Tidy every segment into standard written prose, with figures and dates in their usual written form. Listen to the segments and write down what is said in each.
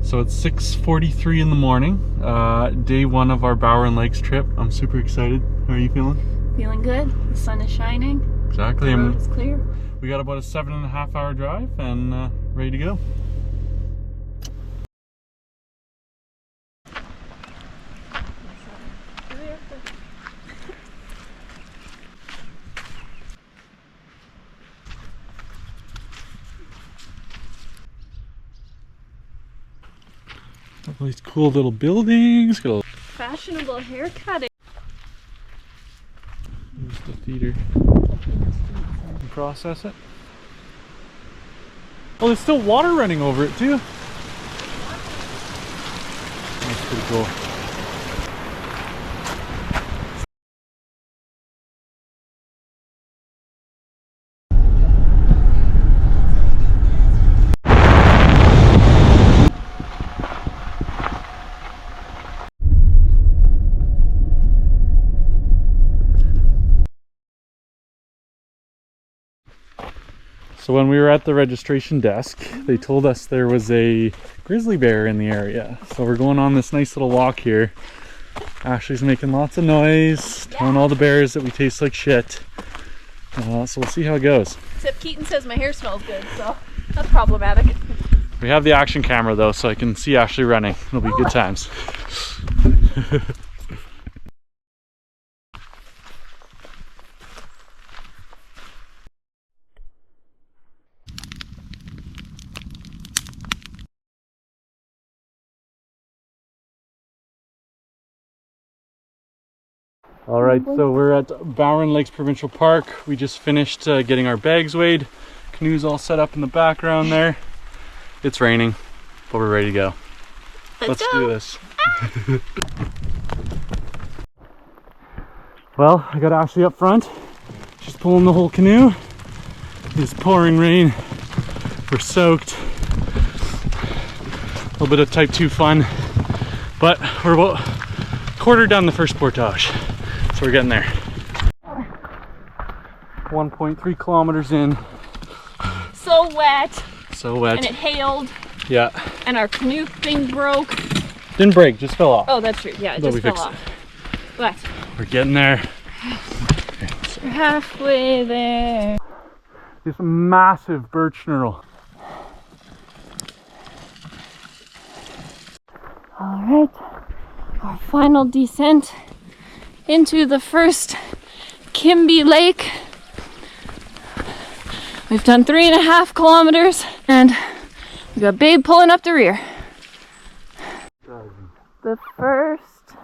So it's 6:43 in the morning, day one of our Bowron Lakes trip. I'm super excited. How are you feeling? Feeling good. The sun is shining. Exactly. The road is clear. We got about a 7.5 hour drive and ready to go. All these cool little buildings. Got a Fashionable haircutting. There's the theater. Process it. Oh, there's still water running over it too. That's pretty cool. So when we were at the registration desk, they told us there was a grizzly bear in the area. So we're going on this nice little walk here. Ashley's making lots of noise, telling all the bears that we taste like shit. So we'll see how it goes. Except Keaton says my hair smells good, so that's problematic. We have the action camera though, so I can see Ashley running. It'll be good times. All right, so we're at Bowron Lakes Provincial Park. We just finished getting our bags weighed. Canoe's all set up in the background there. It's raining, but we're ready to go. Let's do this. Well, I got Ashley up front. She's pulling the whole canoe. It's pouring rain. We're soaked. A little bit of type 2 fun, but we're about a quarter down the first portage. So we're getting there. 1.3 kilometers in. So wet. So wet. And it hailed. Yeah. And our canoe thing broke. Didn't break, just fell off. Oh, that's true. Yeah, it But just fell off. But we're getting there. we're halfway there. This massive birch knurl. All right. Our final descent into the first Kimby Lake. We've done 3.5 kilometers and we got Babe pulling up the rear. The first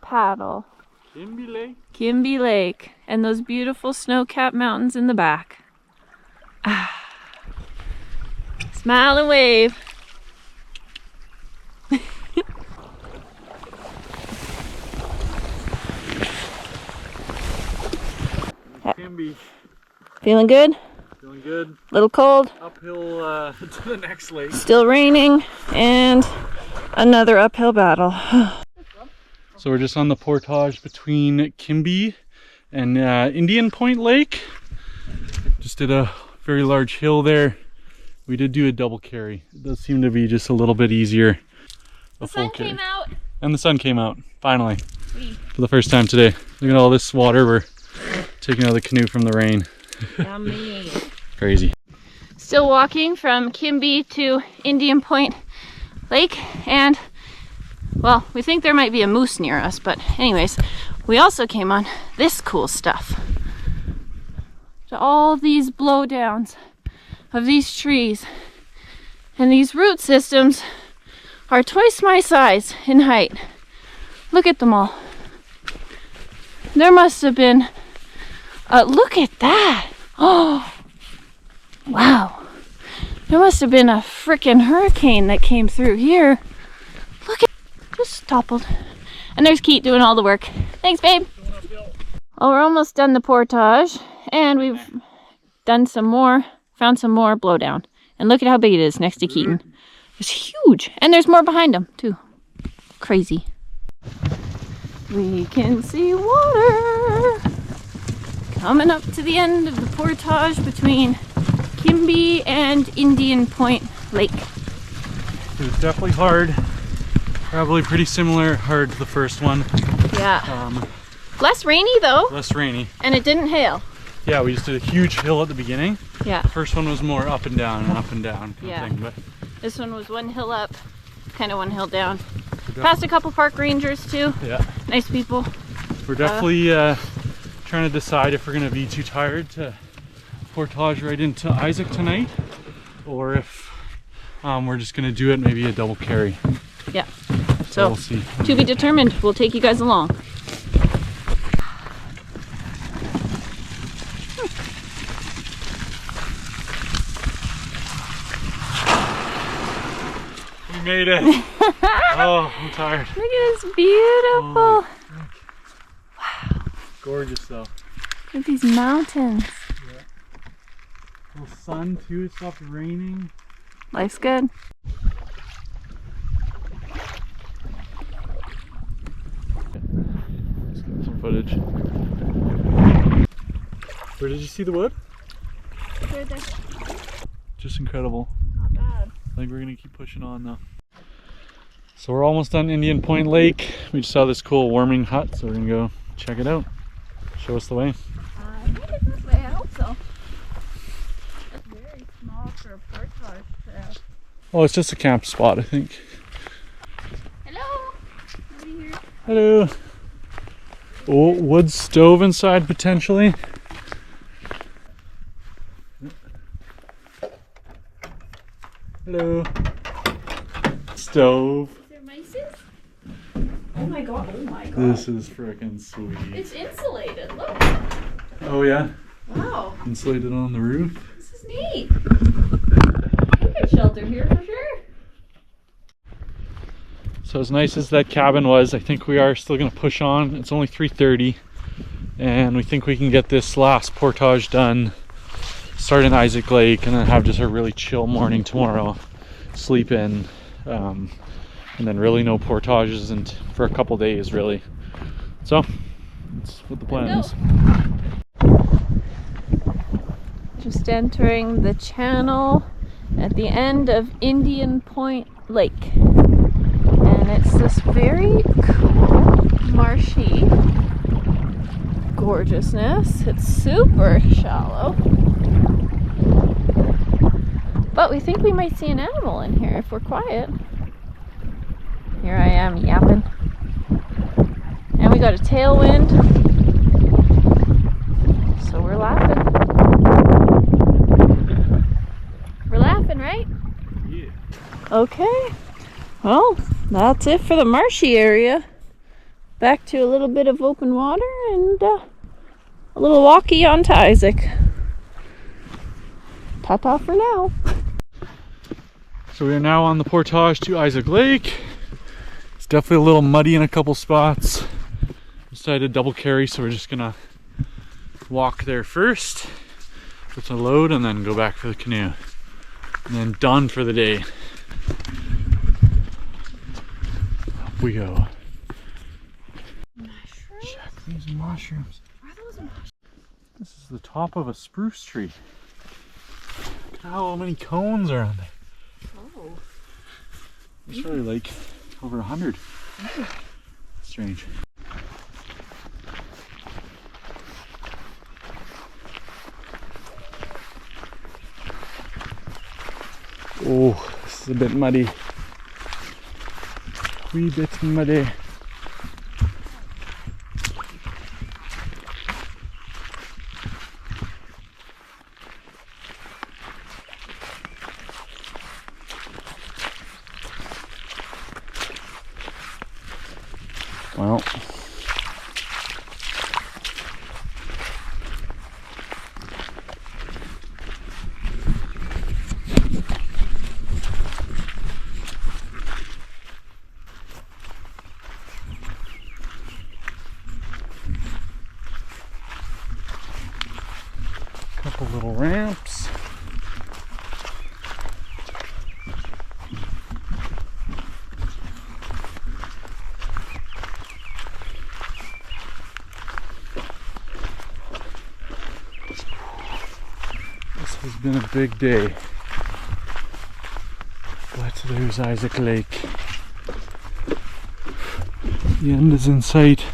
paddle. Kimby Lake. Kimby Lake and those beautiful snow-capped mountains in the back. Ah. Smile and wave. Kimby. Feeling good? Feeling good. Little cold. Uphill to the next lake. Still raining and another uphill battle. So we're just on the portage between Kimby and Indian Point Lake. Just did a very large hill there. We did do a double carry. It does seem to be just a little bit easier. The sun came out. And the sun came out, finally. Sweet. For the first time today. Look at all this water. We're taking out the canoe from the rain. Yummy. Crazy. Still walking from Kimby to Indian Point Lake, and well, we think there might be a moose near us, but anyways, we also came on this cool stuff. So all these blowdowns of these trees, and these root systems are twice my size in height. Look at them all. There must have been look at that. Oh, wow. There must have been a frickin' hurricane that came through here. Look at, just toppled. And there's Keith doing all the work. Thanks, babe. Well, we're almost done the portage, and we've done some more, found some more blowdown. And look at how big it is next to Keaton. It's huge. And there's more behind him, too. Crazy. We can see water coming up to the end of the portage between Kimby and Indian Point Lake. It was definitely hard. Probably pretty similar hard to the first one. Yeah. Less rainy though. Less rainy. And it didn't hail. Yeah, we just did a huge hill at the beginning. Yeah. The first one was more up and down and up and down kind Yeah. of thing. But This one was one hill up, kind of one hill down. Passed a couple park rangers too. yeah, Nice people. we're definitely trying to decide if we're going to be too tired to portage right into Isaac tonight, or if we're just going to do it maybe a double carry. Yeah. So So we'll see. to be determined. We'll take you guys along. We made it. Oh, I'm tired. Look at this beautiful. Wow. Gorgeous though. Look at these mountains. A little sun too, it stopped raining. Life's good. Let's get some footage. Where did you see the wood? Right there. Just incredible. Not bad. I think we're gonna keep pushing on though. So we're almost done Indian Point Lake. We just saw this cool warming hut, so we're gonna go check it out. Show us the way. I think it's this way. I hope so. It's very small for a portage trail. Oh, it's just a camp spot, I think. Hello. Nobody here. Hello. Oh, wood stove inside potentially. Hello. Stove. Is there mice? Oh my god. Oh my god. This is freaking sweet. It's insulated. Look. Oh yeah? Wow. Insulated on the roof. This is neat. We could shelter here for sure. So as nice as that cabin was, I think we are still going to push on. It's only 3:30 and we think we can get this last portage done, start in Isaac Lake, and then have just a really chill morning tomorrow, sleep in, and then really no portages and for a couple days really. So that's what the plan is. Just entering the channel at the end of Indian Point Lake. And it's this very cool, marshy gorgeousness. It's super shallow. But we think we might see an animal in here if we're quiet. Here I am yapping. And we got a tailwind. So we're laughing. We're laughing, right? Yeah. Okay. Well, that's it for the marshy area. Back to a little bit of open water and a little walkie on to Isaac. Ta-ta for now. So we are now on the portage to Isaac Lake. It's definitely a little muddy in a couple spots. Decided to double carry, so we're just gonna walk there first with the load and then go back for the canoe. And then done for the day. Up we go. Mushrooms? Check these mushrooms. Are those mushrooms? This is the top of a spruce tree. Look at how many cones are on there. Oh. It's really like over 100. Strange. Oh, this is a bit muddy. Wee bit muddy. Well, couple little ramps. This has been a big day. But there's Isaac Lake. The end is in sight.